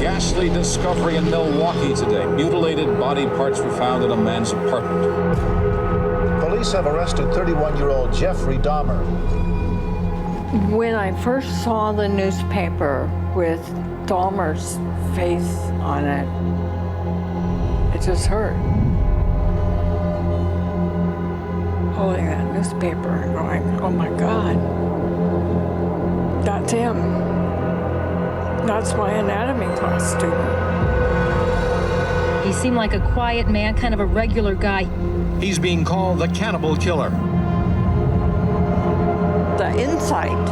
ghastly discovery in Milwaukee today. Mutilated body parts were found in a man's apartment. Police have arrested 31-year-old Jeffrey Dahmer. When I first saw the newspaper with Dahmer's face on it, it just hurt. Holding that newspaper and going, oh my God, that's him. That's my anatomy class student. He seemed like a quiet man, kind of a regular guy. He's being called the cannibal killer. The insight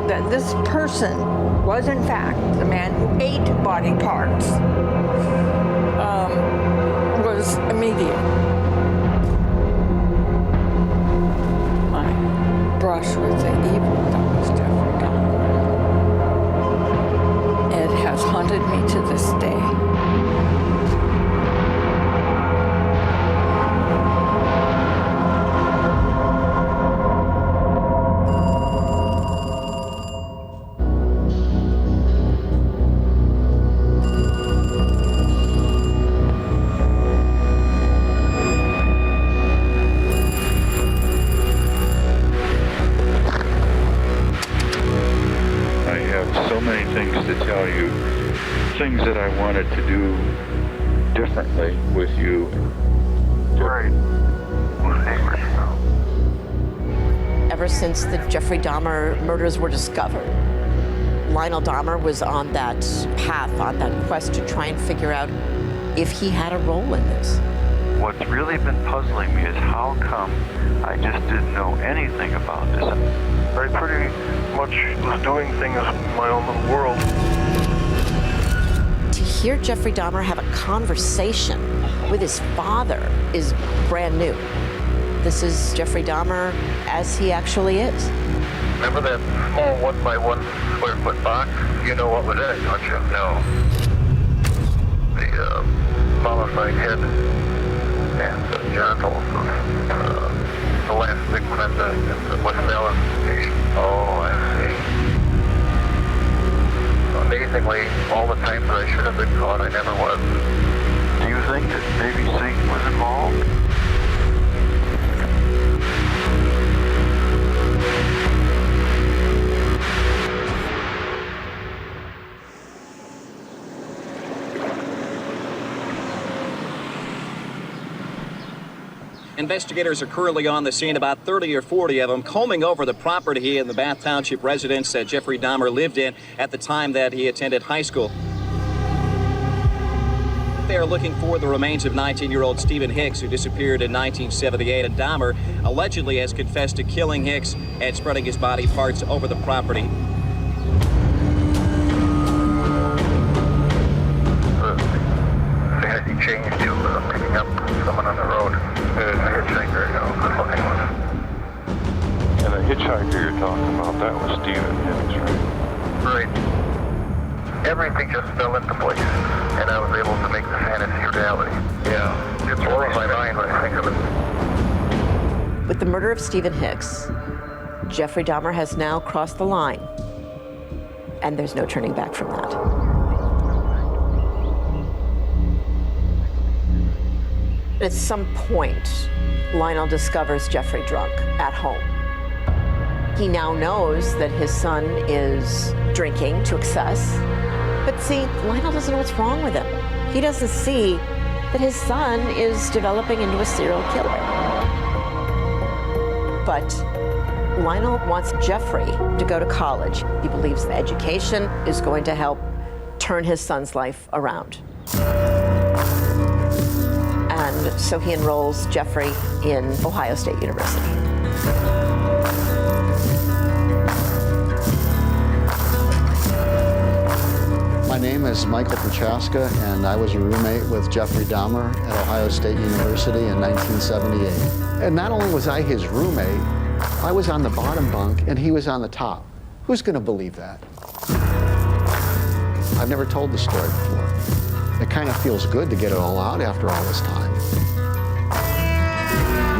that this person was in fact the man who ate body parts was immediate. My brush with the evil that was Jeffrey Dahmer. It has haunted me to this day. Things that I wanted to do differently with you. Right. Ever since the Jeffrey Dahmer murders were discovered, Lionel Dahmer was on that path, on that quest to try and figure out if he had a role in this. What's really been puzzling me is how come I just didn't know anything about this. I pretty much was doing things in my own little world. To hear Jeffrey Dahmer have a conversation with his father is brand new. This is Jeffrey Dahmer as he actually is. Remember that small 1 by 1 square foot box? You know what was in it, don't you? No. The mummified head and the genitals of the last victim in the West Allen station. Oh, I see. Amazingly, all the times that I should have been caught, I never was. Do you think that maybe Satan was involved? Investigators are currently on the scene, about 30 or 40 of them, combing over the property in the Bath Township residence that Jeffrey Dahmer lived in at the time that he attended high school. They are looking for the remains of 19-year-old Stephen Hicks, who disappeared in 1978, and Dahmer allegedly has confessed to killing Hicks and spreading his body parts over the property. He changed to picking up someone on the road. A hitchhiker, you know, good looking one. And the hitchhiker you're talking about, that was Stephen Hicks, right? Right. Everything just fell into place, and I was able to make the fantasy reality. Yeah, it's all in my mind when I think of it. With the murder of Stephen Hicks, Jeffrey Dahmer has now crossed the line, and there's no turning back from that. At some point, Lionel discovers Jeffrey drunk at home. He now knows that his son is drinking to excess. But see, Lionel doesn't know what's wrong with him. He doesn't see that his son is developing into a serial killer. But Lionel wants Jeffrey to go to college. He believes that education is going to help turn his son's life around. And so he enrolls Jeffrey in Ohio State University. My name is Michael Prochaska, and I was a roommate with Jeffrey Dahmer at Ohio State University in 1978. And not only was I his roommate, I was on the bottom bunk and he was on the top. Who's going to believe that? I've never told the story before. It kind of feels good to get it all out after all this time.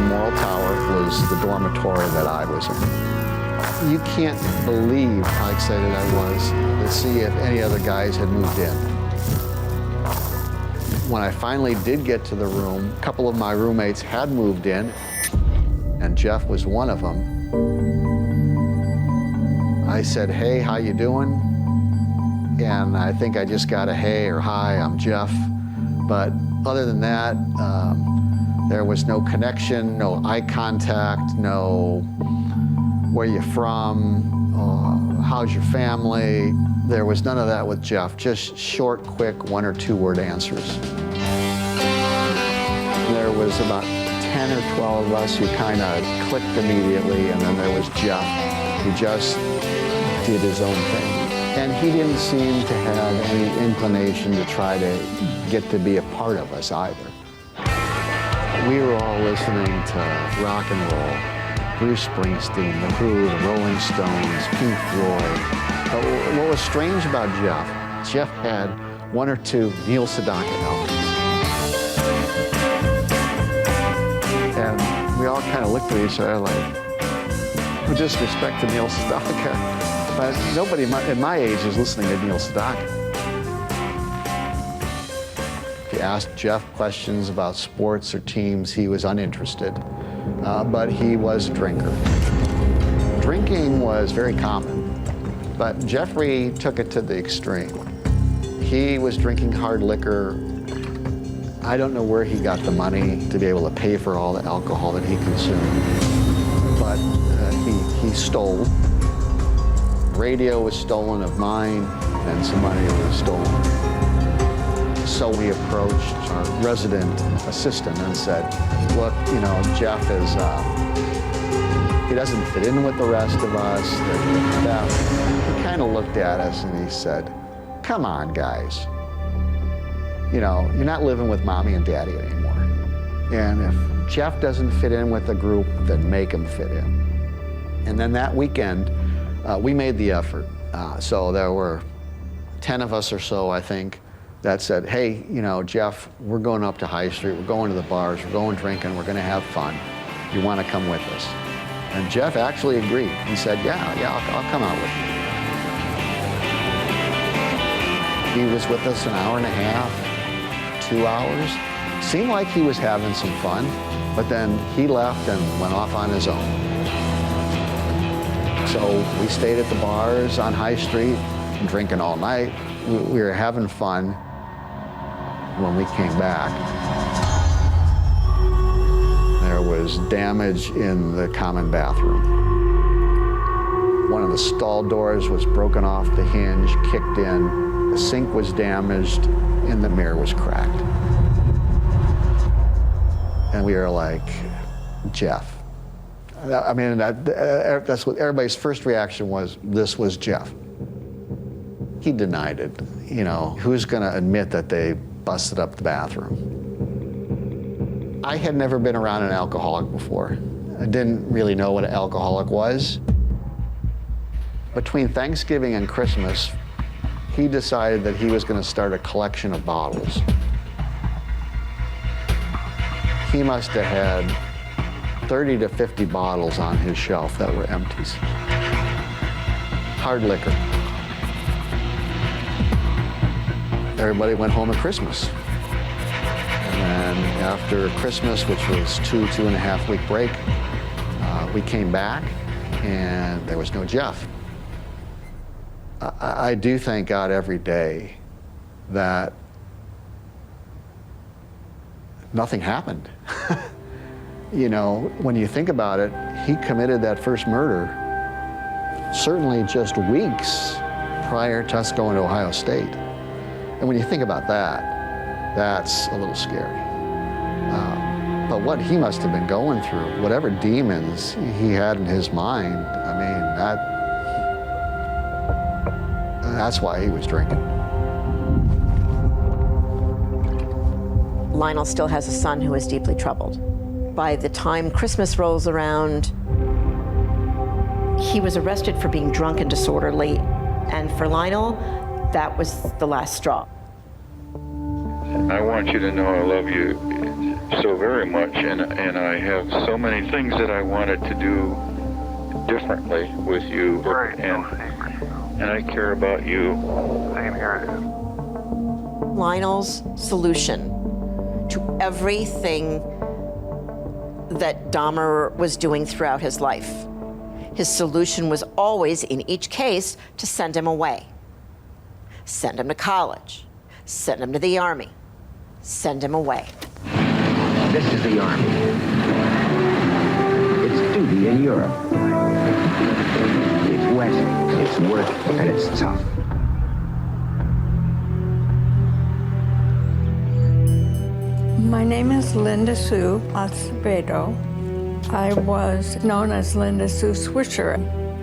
Moral Tower was the dormitory that I was in. You can't believe how excited I was to see if any other guys had moved in. When I finally did get to the room, a couple of my roommates had moved in, and Jeff was one of them. I said, "Hey, how you doing?" And I think I just got a "Hey" or "Hi, I'm Jeff." But other than that, there was no connection, no eye contact, no "Where you from?" "How's your family?" There was none of that with Jeff, just short, quick, 1 or 2 word answers. There was about 10 or 12 of us who kind of clicked immediately, and then there was Jeff, who just did his own thing. And he didn't seem to have any inclination to try to get to be a part of us either. We were all listening to rock and roll, Bruce Springsteen, The Who, the Rolling Stones, Pink Floyd. But what was strange about Jeff had 1 or 2 Neil Sedaka albums. And we all kind of looked at each other like, with disrespect to Neil Sedaka, but nobody at my age is listening to Neil Sedaka. If you asked Jeff questions about sports or teams, he was uninterested, but he was a drinker. Drinking was very common, but Jeffrey took it to the extreme. He was drinking hard liquor. I don't know where he got the money to be able to pay for all the alcohol that he consumed, but he stole. Radio was stolen of mine, and some money was stolen. So we approached our resident assistant and said, "Look, you know, Jeff is, he doesn't fit in with the rest of us." He kind of looked at us and he said, "Come on, guys. You know, you're not living with mommy and daddy anymore. And if Jeff doesn't fit in with the group, then make him fit in." And then that weekend, we made the effort. So there were 10 of us or so, I think, that said, "Hey, you know, Jeff, we're going up to High Street, we're going to the bars, we're going drinking, we're going to have fun. You want to come with us?" And Jeff actually agreed. He said, yeah, I'll come out with you. He was with us an hour and a half, 2 hours. Seemed like he was having some fun, but then he left and went off on his own. So we stayed at the bars on High Street, drinking all night. We were having fun. When we came back, there was damage in the common bathroom. One of the stall doors was broken off the hinge, kicked in, the sink was damaged, and the mirror was cracked. And we were like, "Jeff." I mean, that's what everybody's first reaction was. This was Jeff. He denied it. You know, who's going to admit that they busted up the bathroom? I had never been around an alcoholic before. I didn't really know what an alcoholic was. Between Thanksgiving and Christmas, he decided that he was going to start a collection of bottles. He must have had 30 to 50 bottles on his shelf that were empties. Hard liquor. Everybody went home at Christmas. And then after Christmas, which was 2.5 week break, we came back and there was no Jeff. I do thank God every day that nothing happened. You know, when you think about it, he committed that first murder certainly just weeks prior to us going to Ohio State. And when you think about that, that's a little scary. But what he must have been going through, whatever demons he had in his mind, I mean, that's why he was drinking. Lionel still has a son who is deeply troubled. By the time Christmas rolls around, he was arrested for being drunk and disorderly. And for Lionel, that was the last straw. I want you to know I love you so very much, and I have so many things that I wanted to do differently with you, Right, and I care about you. Same here. Lionel's solution everything that Dahmer was doing throughout his life. His solution was always, in each case, to send him away. Send him to college, send him to the Army, send him away. This is the Army. It's duty in Europe. It's wet, it's work, and it's tough. My name is Linda Sue Acevedo. I was known as Linda Sue Swisher.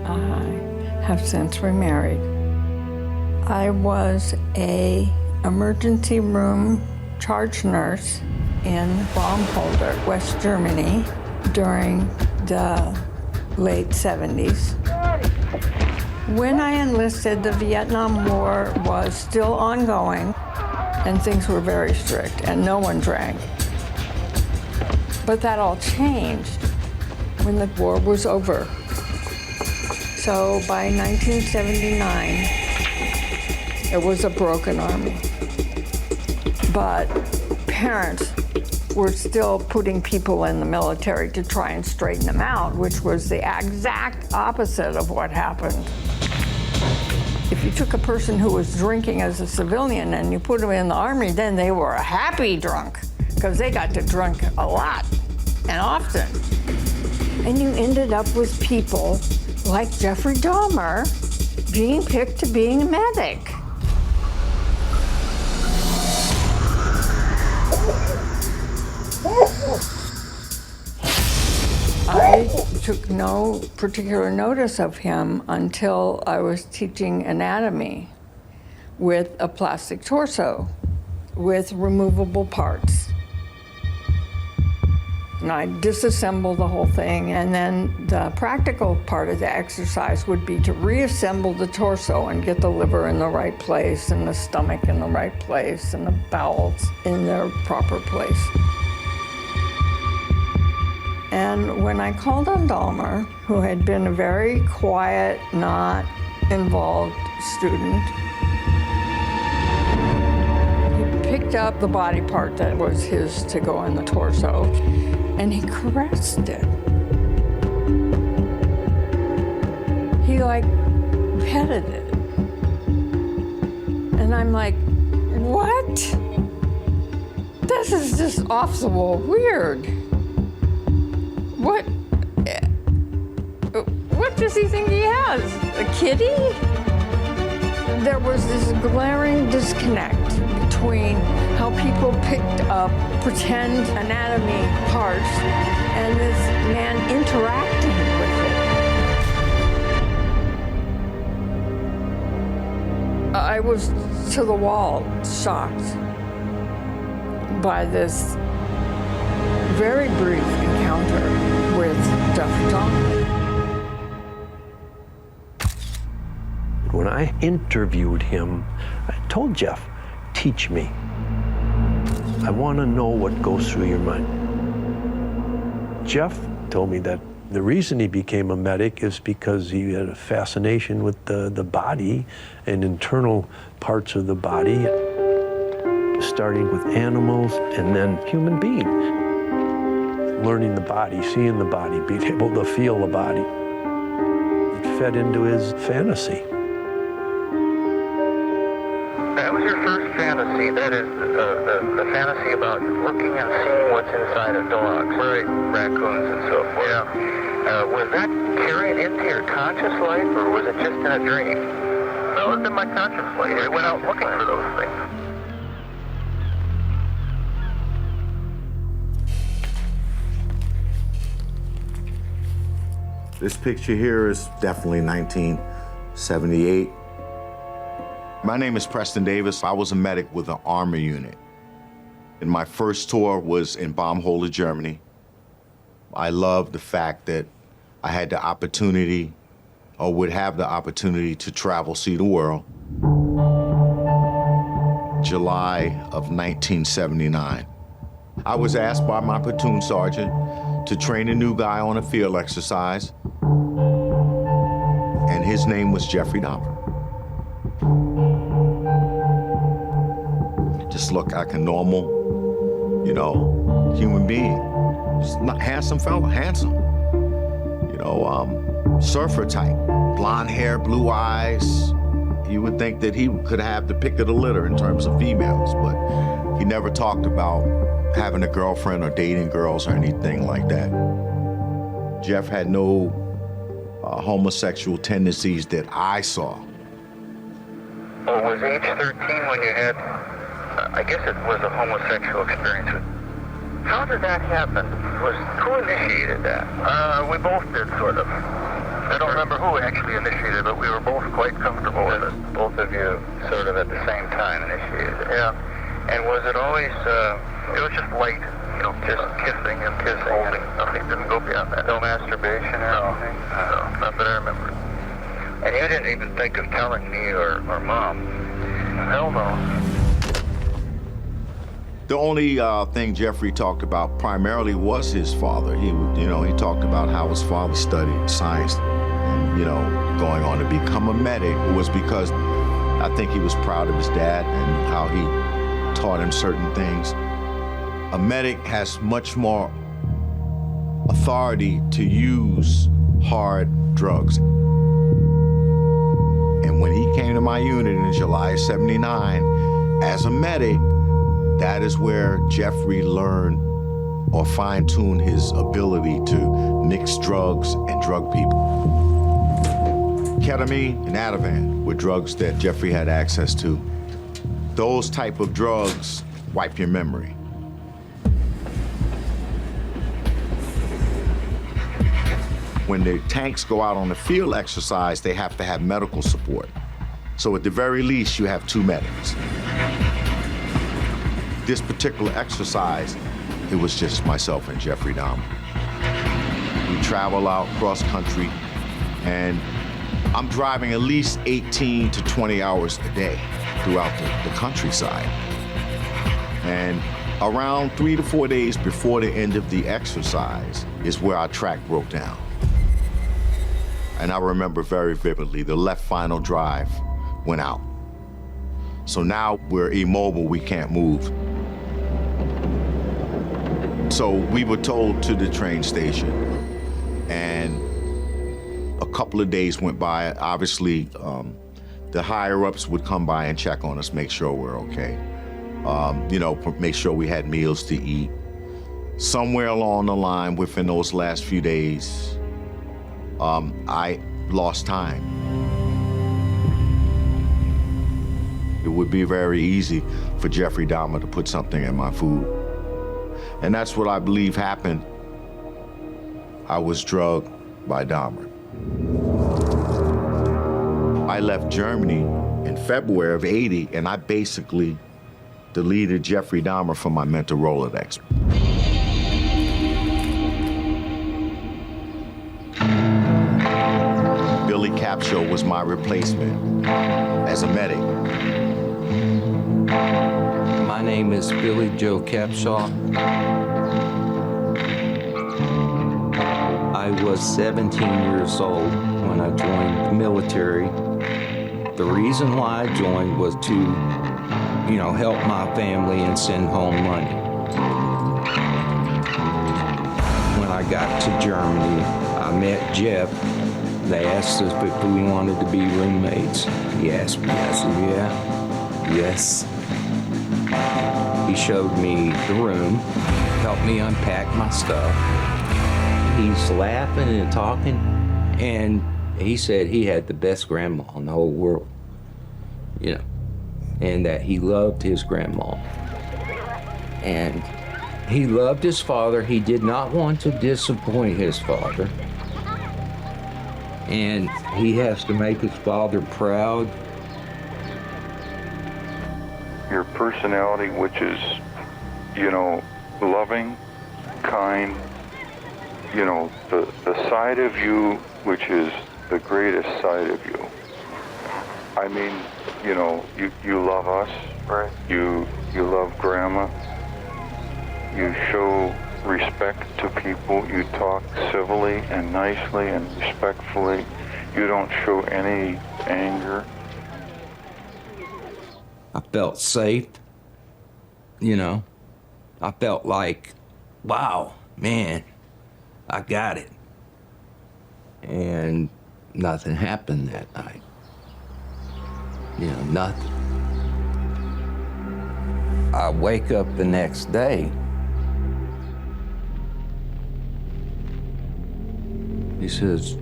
I have since remarried. I was an emergency room charge nurse in Baumholder, West Germany, during the late 70s. When I enlisted, the Vietnam War was still ongoing, and things were very strict, and no one drank. But that all changed when the war was over. So by 1979, it was a broken army. But parents were still putting people in the military to try and straighten them out, which was the exact opposite of what happened. If you took a person who was drinking as a civilian and you put them in the army, then they were a happy drunk, because they got to drink a lot and often. And you ended up with people like Jeffrey Dahmer being picked to being a medic. I took no particular notice of him until I was teaching anatomy with a plastic torso with removable parts. And I disassemble the whole thing, and then the practical part of the exercise would be to reassemble the torso and get the liver in the right place, and the stomach in the right place, and the bowels in their proper place. And when I called on Dahmer, who had been a very quiet, not involved student, he picked up the body part that was his to go in the torso, and he caressed it. He like petted it. And I'm like, what? This is just off the wall weird. What does he think he has? A kitty? There was this glaring disconnect between how people picked up pretend anatomy parts and this man interacting with it. I was to the wall, shocked by this very brief encounter with Jeffrey Dahmer. When I interviewed him, I told Jeff, teach me. I want to know what goes through your mind. Jeff told me that the reason he became a medic is because he had a fascination with the body and internal parts of the body, starting with animals and then human beings. Learning the body, seeing the body, being able to feel the body. It fed into his fantasy. That was your first fantasy. That is the fantasy about looking and seeing what's inside a dog. Right. Raccoons and so forth. Yeah. Was that carried into your conscious life, or was it just in a dream? No, it was in my conscious life. I went out looking for those things. This picture here is definitely 1978. My name is Preston Davis. I was a medic with an Army unit. And my first tour was in Baumholder, Germany. I loved the fact that I had the opportunity, or would have the opportunity, to travel, see the world. July of 1979. I was asked by my platoon sergeant to train a new guy on a field exercise, and his name was Jeffrey Dahmer. Just looked like a normal you know, human being. Just not handsome fella, handsome. You know, surfer type, blonde hair, blue eyes. You would think that he could have the pick of the litter in terms of females, but he never talked about having a girlfriend or dating girls or anything like that. Jeff had no homosexual tendencies that I saw. Well, was age 13 when you had, I guess it was a homosexual experience. How did that happen? Who initiated that? We both did, sort of. I don't remember who actually initiated it, but we were both quite comfortable with it. Both of you sort of at the same time initiated it. Yeah. And was it always, it was just light, you know, just kissing and holding. Nothing didn't go beyond that. No masturbation or anything? No, not that I remember. And you didn't even think of telling me or Mom? Hell no. The only thing Jeffrey talked about primarily was his father. He talked about how his father studied science and, you know, going on to become a medic was because I think he was proud of his dad and how he taught him certain things. A medic has much more authority to use hard drugs. And when he came to my unit in July of '79 as a medic, that is where Jeffrey learned or fine-tuned his ability to mix drugs and drug people. Ketamine and Ativan were drugs that Jeffrey had access to. Those type of drugs wipe your memory. When the tanks go out on the field exercise, they have to have medical support. So at the very least, you have 2 medics. This particular exercise, it was just myself and Jeffrey Dahmer. We travel out cross country, and I'm driving at least 18 to 20 hours a day throughout the countryside. And around 3 to 4 days before the end of the exercise is where our track broke down. And I remember very vividly, the left final drive went out. So now we're immobile, we can't move. So we were told to the train station, and a couple of days went by. Obviously, the higher-ups would come by and check on us, make sure we're okay. You know, make sure we had meals to eat. Somewhere along the line, within those last few days, I lost time. It would be very easy for Jeffrey Dahmer to put something in my food. And that's what I believe happened. I was drugged by Dahmer. I left Germany in February of '80, and I basically deleted Jeffrey Dahmer from my mental Rolodex. Billy Capshaw was my replacement as a medic. My name is Billy Joe Capshaw. I was 17 years old when I joined the military. The reason why I joined was to, you know, help my family and send home money. When I got to Germany, I met Jeff. They asked us if we wanted to be roommates. He asked me, I said, yeah, yes. He showed me the room, helped me unpack my stuff. He's laughing and talking, and he said he had the best grandma in the whole world, you know, and that he loved his grandma. And he loved his father. He did not want to disappoint his father. And he has to make his father proud. Your personality, which is, you know, loving, kind, you know, the side of you which is the greatest side of you. I mean, you know, you love us, right? You love Grandma. You show respect to people. You talk civilly and nicely and respectfully. You don't show any anger. I felt safe, you know, I felt like, wow, man, I got it. And nothing happened that night. You know, nothing. I wake up the next day. He says,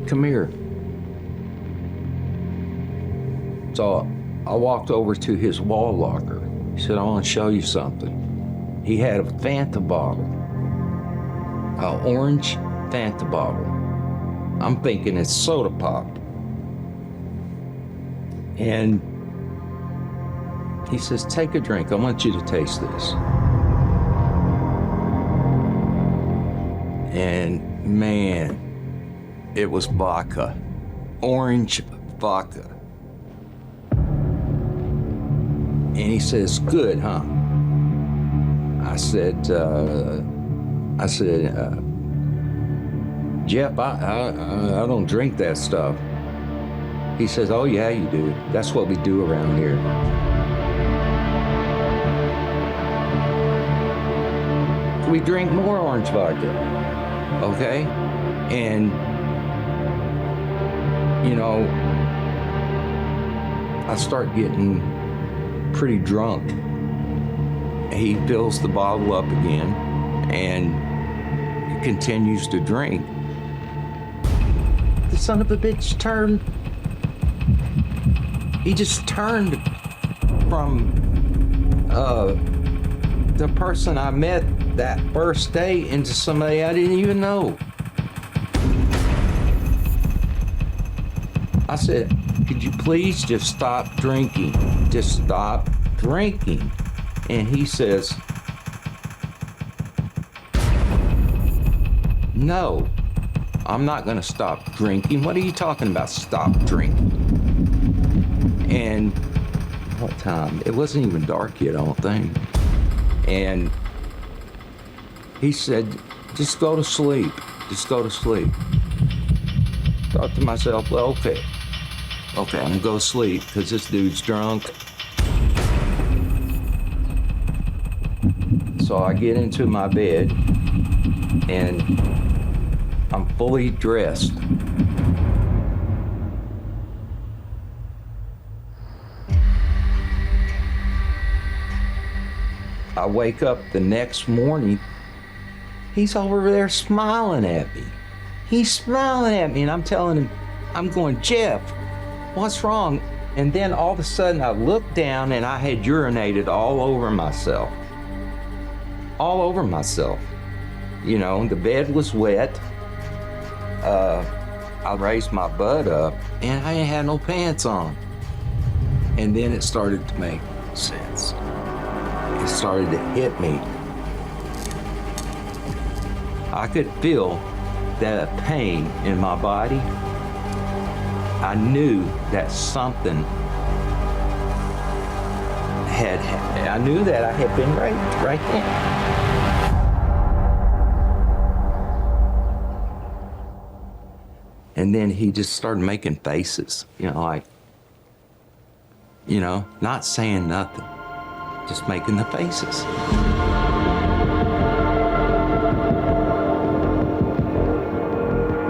come here. So I walked over to his wall locker. He said, I want to show you something. He had a Fanta bottle, an orange Fanta bottle. I'm thinking it's soda pop. And he says, take a drink. I want you to taste this. And man, it was vodka, orange vodka. And he says, good, huh? I said, Jeff, I don't drink that stuff. He says, oh yeah, you do. That's what we do around here. We drink more orange vodka, okay? And, you know, I start getting pretty drunk. He fills the bottle up again and continues to drink. The son of a bitch turned. He just turned from the person I met that first day into somebody I didn't even know. I said, could you please just stop drinking? Just stop drinking. And he says, no, I'm not gonna stop drinking. What are you talking about, stop drinking? And what time? It wasn't even dark yet, I don't think. And he said, just go to sleep. Just go to sleep. Thought to myself, well, okay, I'm gonna go to sleep because this dude's drunk. So I get into my bed and I'm fully dressed. I wake up the next morning, he's over there smiling at me. He's smiling at me and I'm telling him, I'm going, Jeff, what's wrong? And then all of a sudden I looked down and I had urinated all over myself. All over myself. You know, the bed was wet. I raised my butt up and I ain't had no pants on. And then it started to make sense. It started to hit me. I could feel that pain in my body. I knew that something had happened. I knew that I had been raped right then. And then he just started making faces, you know, like, you know, not saying nothing, just making the faces.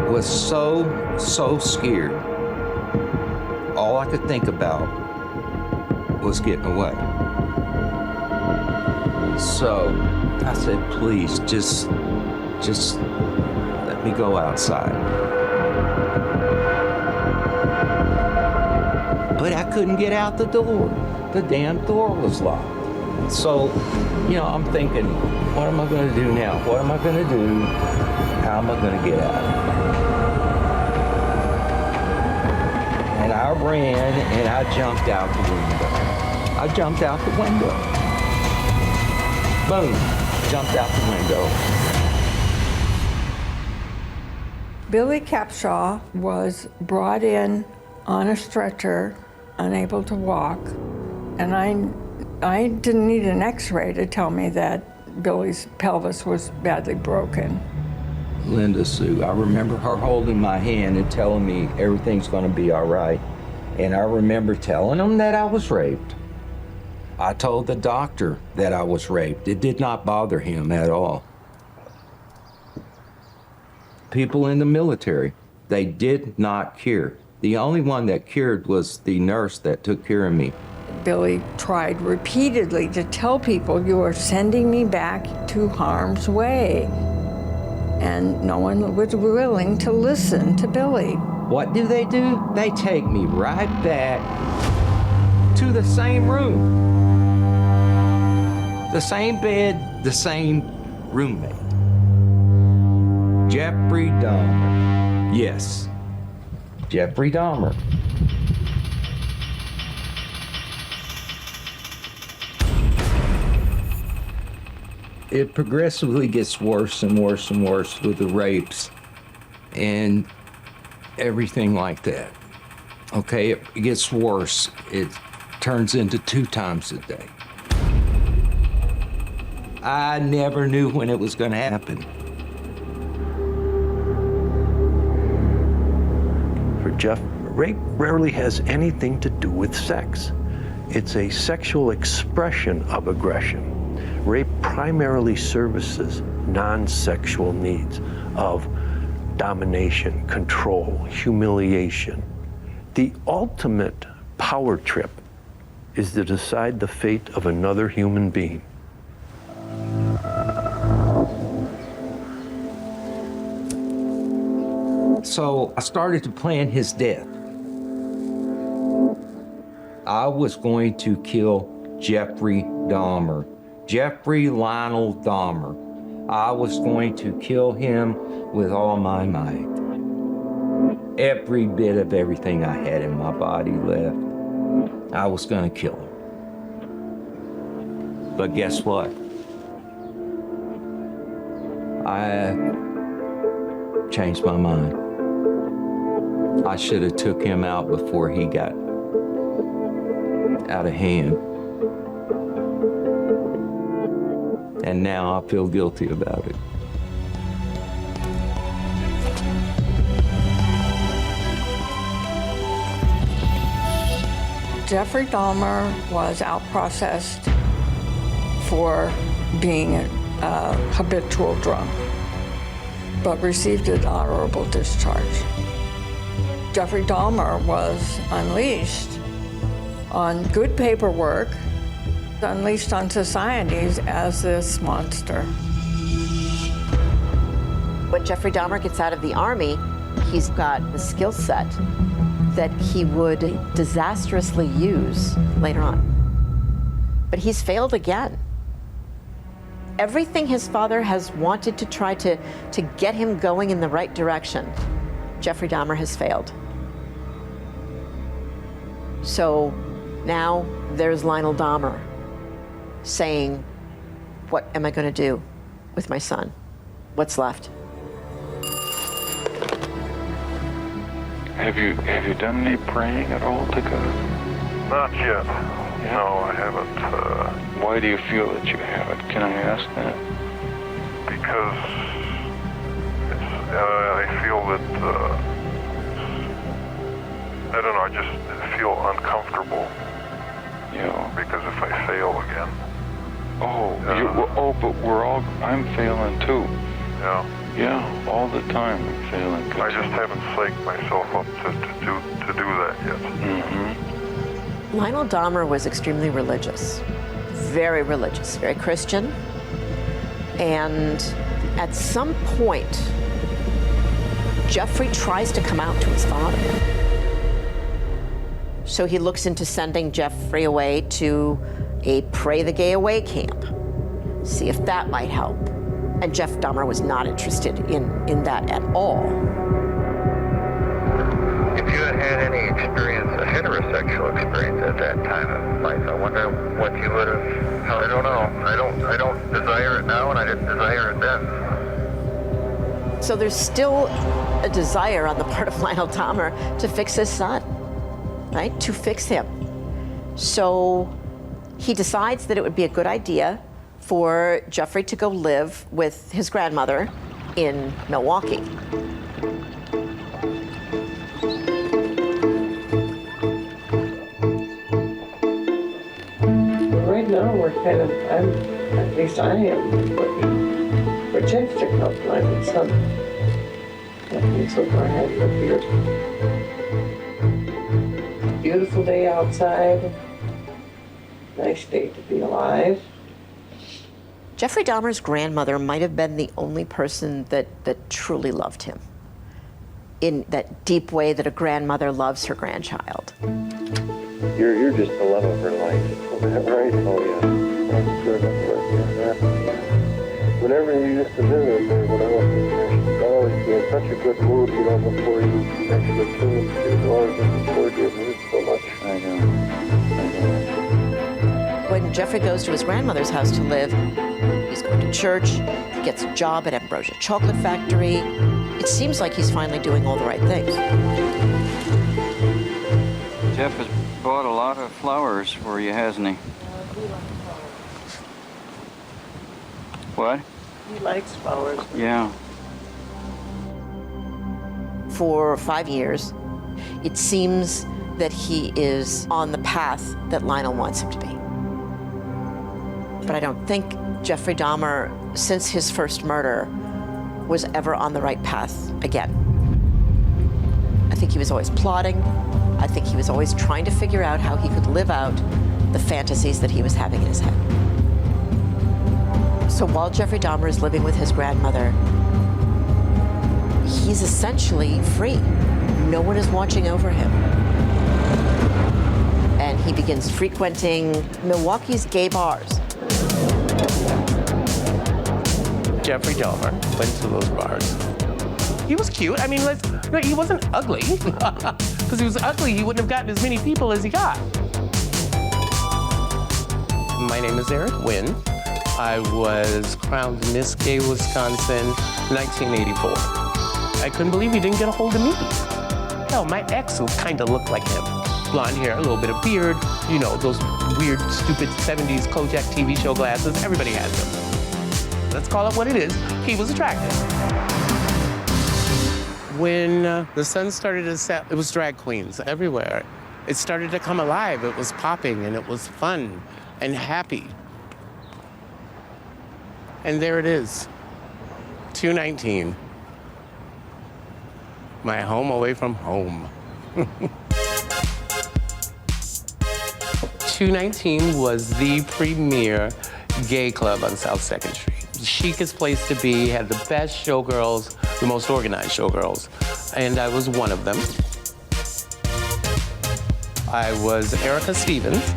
I was so scared. All I could think about was getting away. So I said, please, just let me go outside. But I couldn't get out the door. The damn door was locked. So, you know, I'm thinking, what am I gonna do now? What am I gonna do? How am I gonna get out? And I ran and I jumped out the window. I jumped out the window. Boom, jumped out the window. Billy Capshaw was brought in on a stretcher, unable to walk, and I didn't need an x-ray to tell me that Billy's pelvis was badly broken. Linda Sue, I remember her holding my hand and telling me everything's gonna be all right. And I remember telling him that I was raped. I told the doctor that I was raped. It did not bother him at all. People in the military, they did not cure. The only one that cured was the nurse that took care of me. Billy tried repeatedly to tell people, you are sending me back to harm's way. And no one was willing to listen to Billy. What do? They take me right back to the same room. The same bed, the same roommate. Jeffrey Dahmer. Yes, Jeffrey Dahmer. It progressively gets worse and worse and worse with the rapes and everything like that. Okay, it gets worse. It turns into 2 times a day. I never knew when it was going to happen. For Jeff, rape rarely has anything to do with sex. It's a sexual expression of aggression. Rape primarily services non-sexual needs of domination, control, humiliation. The ultimate power trip is to decide the fate of another human being. So I started to plan his death. I was going to kill Jeffrey Dahmer. Jeffrey Lionel Dahmer. I was going to kill him with all my might. Every bit of everything I had in my body left, I was going to kill him. But guess what? I changed my mind. I should have took him out before he got out of hand. And now I feel guilty about it. Jeffrey Dahmer was out-processed for being a habitual drunk, but received an honorable discharge. Jeffrey Dahmer was unleashed on good paperwork, unleashed on societies as this monster. When Jeffrey Dahmer gets out of the Army, he's got the skill set that he would disastrously use later on. But he's failed again. Everything his father has wanted to try to get him going in the right direction, Jeffrey Dahmer has failed. So now there's Lionel Dahmer saying, what am I going to do with my son? What's left? Have you done any praying at all to God? Not yet. Yeah. No, I haven't. Why do you feel that you haven't? Can I ask that? Because I feel that, I don't know, I just feel uncomfortable. Yeah. Because if I fail again. But I'm failing too. Yeah. Yeah, all the time I'm failing. I just haven't psyched myself up to do that yet. Mm-hmm. Lionel Dahmer was extremely religious, very Christian. And at some point, Jeffrey tries to come out to his father. So he looks into sending Jeffrey away to a Pray the Gay Away camp, see if that might help. And Jeff Dahmer was not interested in that at all. If you had had any experience, a heterosexual experience at that time of life, I wonder what you would have. I don't know. I don't desire it now, and I didn't desire it then. So there's still a desire on the part of Lionel Dahmer to fix his son, right? To fix him. So he decides that it would be a good idea for Jeffrey to go live with his grandmother in Milwaukee. we're kind of, at least I am, looking for Jeff to come find his son. And so far I haven't appeared. Beautiful day outside. Nice day to be alive. Jeffrey Dahmer's grandmother might have been the only person that truly loved him in that deep way that a grandmother loves her grandchild. You're just the love of her life, right? Oh yeah, that's good. Whenever you used to visit her, when I wasn't there, she'd always be in such a good mood, you know, before you actually came. She was always looking forward to your mood so much. I know. When Jeffrey goes to his grandmother's house to live, he's going to church, he gets a job at Ambrosia Chocolate Factory. It seems like he's finally doing all the right things. Jeff has bought a lot of flowers for you, hasn't he? What? He likes flowers. Yeah. For 5 years, it seems that he is on the path that Lionel wants him to be. But I don't think Jeffrey Dahmer, since his first murder, was ever on the right path again. I think he was always plotting. I think he was always trying to figure out how he could live out the fantasies that he was having in his head. So while Jeffrey Dahmer is living with his grandmother, he's essentially free. No one is watching over him. And he begins frequenting Milwaukee's gay bars. Jeffrey Dahmer went to those bars. He was cute. I mean, he wasn't ugly. Because he was ugly, he wouldn't have gotten as many people as he got. My name is Eric Wynn. I was crowned Miss Gay Wisconsin 1984. I couldn't believe he didn't get a hold of me. Hell, my ex kind of looked like him. Blonde hair, a little bit of beard, you know, those weird, stupid 70s Kojak TV show glasses. Everybody has them. Let's call it what it is. He was attractive. When the sun started to set, it was drag queens everywhere. It started to come alive. It was popping, and it was fun and happy. And there it is, 219. My home away from home. 219 was the premier gay club on South 2nd Street. The chicest place to be, had the best showgirls, the most organized showgirls, and I was one of them. I was Erica Stevens.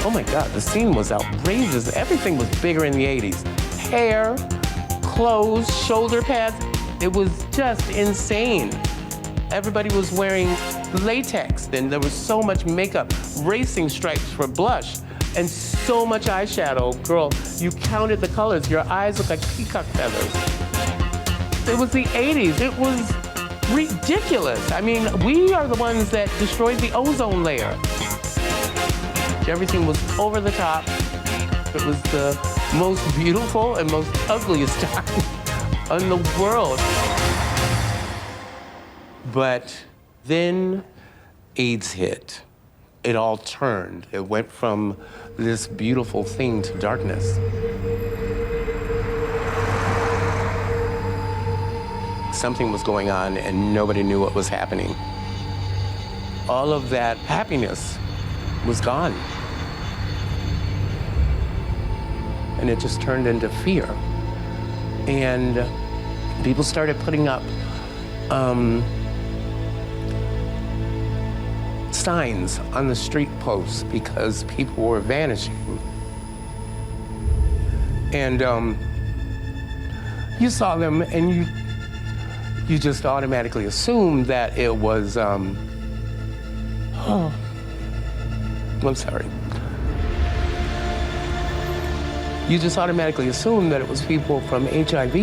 Oh my God, the scene was outrageous. Everything was bigger in the 80s. Hair, clothes, shoulder pads, it was just insane. Everybody was wearing latex, and there was so much makeup, racing stripes for blush, and so much eyeshadow. Girl, you counted the colors. Your eyes looked like peacock feathers. It was the 80s. It was ridiculous. I mean, we are the ones that destroyed the ozone layer. Everything was over the top. It was the most beautiful and most ugliest time in the world. But then AIDS hit. It all turned. It went from this beautiful thing to darkness. Something was going on and nobody knew what was happening. All of that happiness was gone. And it just turned into fear. And people started putting up signs on the street posts because people were vanishing. And you saw them and you just automatically assumed that it was, I'm sorry. You just automatically assumed that it was people from HIV.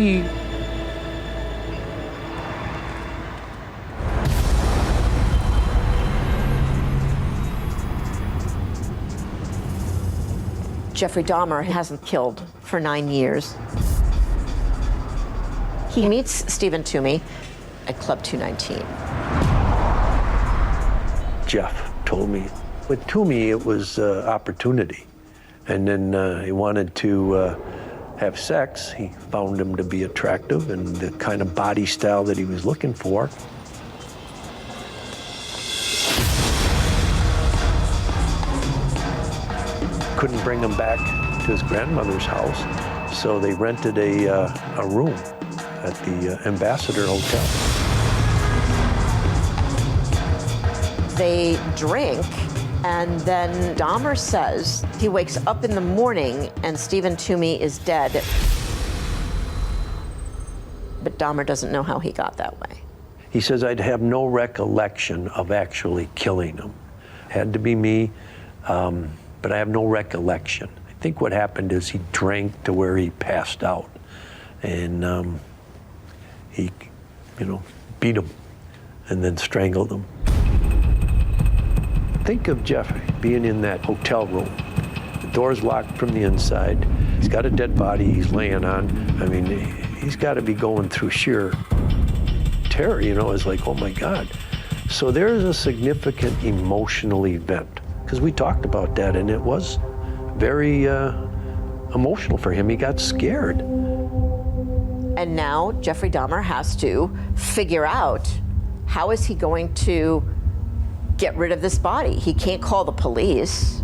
Jeffrey Dahmer hasn't killed for 9 years. He meets Stephen Toomey at Club 219. Jeff told me. But to me, it was opportunity. And then he wanted to have sex. He found him to be attractive and the kind of body style that he was looking for. Couldn't bring him back to his grandmother's house, so they rented a room at the Ambassador Hotel. They drink, and then Dahmer says he wakes up in the morning and Stephen Toomey is dead. But Dahmer doesn't know how he got that way. He says, I'd have no recollection of actually killing him. Had to be me, but I have no recollection. I think what happened is he drank to where he passed out, and he, beat him and then strangled him. Think of Jeffrey being in that hotel room. The door's locked from the inside. He's got a dead body he's laying on. I mean, he's got to be going through sheer terror, It's like, oh my God. So there's a significant emotional event, because we talked about that, and it was very emotional for him. He got scared. And now Jeffrey Dahmer has to figure out, how is he going to get rid of this body? He can't call the police.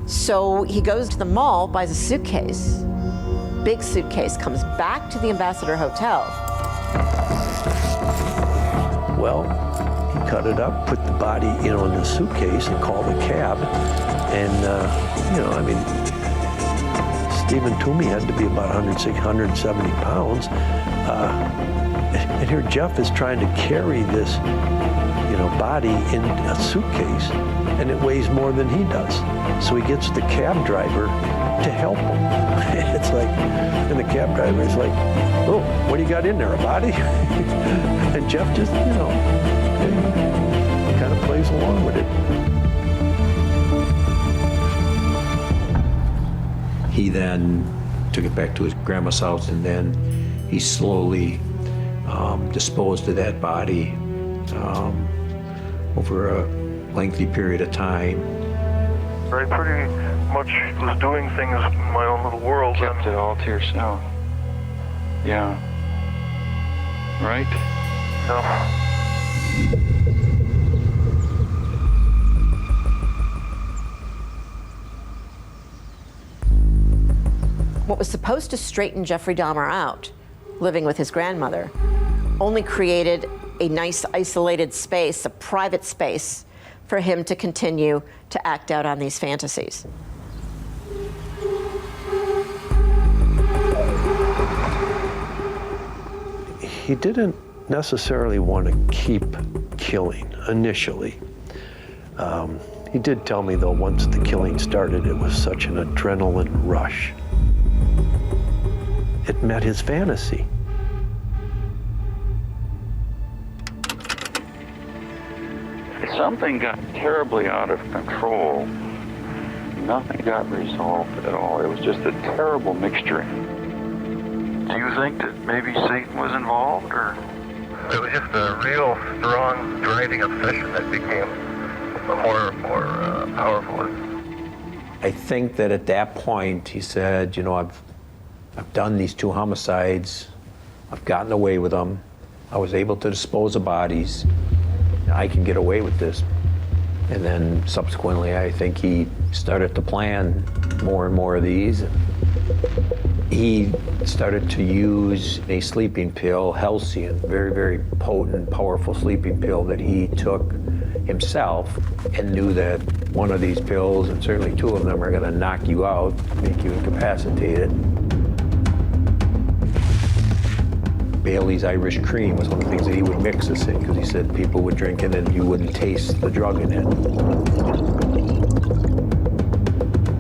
So he goes to the mall, buys a suitcase, big suitcase, comes back to the Ambassador Hotel. Well, he cut it up, put the body, in the suitcase and called a cab. And, Stephen Toomey had to be about 170 pounds. And here Jeff is trying to carry this, body in a suitcase, and it weighs more than he does. So he gets the cab driver to help him. It's like, and the cab driver is like, oh, what do you got in there, a body? And Jeff just, kind of plays along with it. He then took it back to his grandma's house, and then he slowly disposed of that body over a lengthy period of time. I pretty much was doing things in my own little world. Kept it all to yourself. Yeah. Right? Yeah. What was supposed to straighten Jeffrey Dahmer out, living with his grandmother, only created a nice isolated space, a private space, for him to continue to act out on these fantasies. He didn't necessarily want to keep killing initially. He did tell me, though, once the killing started, it was such an adrenaline rush. It met his fantasy. Something got terribly out of control. Nothing got resolved at all. It was just a terrible mixture. Do you think that maybe Satan was involved, or? It was just a real strong driving obsession that became more and more powerful. I think that at that point he said, I've done these 2 homicides. I've gotten away with them. I was able to dispose of bodies. I can get away with this. And then subsequently, I think he started to plan more and more of these. He started to use a sleeping pill, Halcyon, very, very potent, powerful sleeping pill that he took himself, and knew that one of these pills, and certainly 2 of them, are going to knock you out, make you incapacitated. Bailey's Irish Cream was one of the things that he would mix this in, because he said people would drink it and you wouldn't taste the drug in it.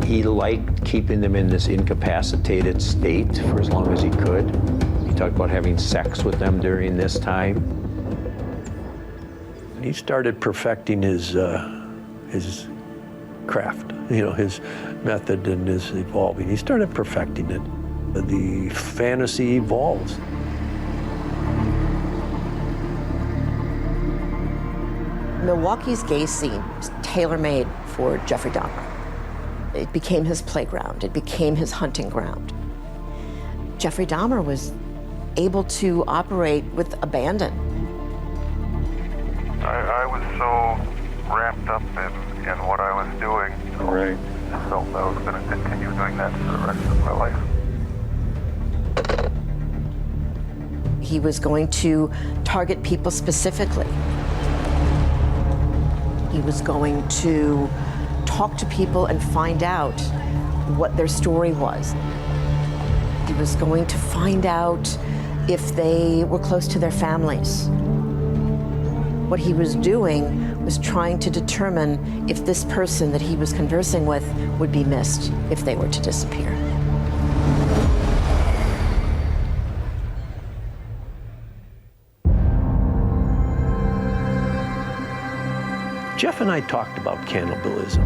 He liked keeping them in this incapacitated state for as long as he could. He talked about having sex with them during this time. He started perfecting his craft, his method and his evolving. He started perfecting it. The fantasy evolves. Milwaukee's gay scene was tailor-made for Jeffrey Dahmer. It became his playground. It became his hunting ground. Jeffrey Dahmer was able to operate with abandon. I was so wrapped up in what I was doing. Right. I felt I was going to continue doing that for the rest of my life. He was going to target people specifically. He was going to talk to people and find out what their story was. He was going to find out if they were close to their families. What he was doing was trying to determine if this person that he was conversing with would be missed if they were to disappear. Jeff and I talked about cannibalism.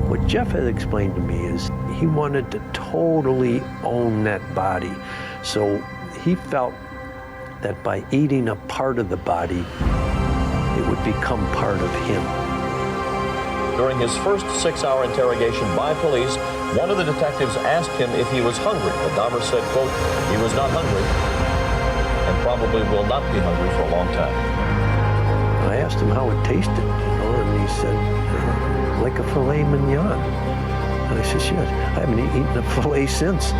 What Jeff had explained to me is he wanted to totally own that body. So he felt that by eating a part of the body, it would become part of him. During his first 6-hour interrogation by police, one of the detectives asked him if he was hungry, but Dahmer said, quote, he was not hungry and probably will not be hungry for a long time. I asked him how it tasted, and he said, like a filet mignon. And I said, yes, I haven't eaten a filet since.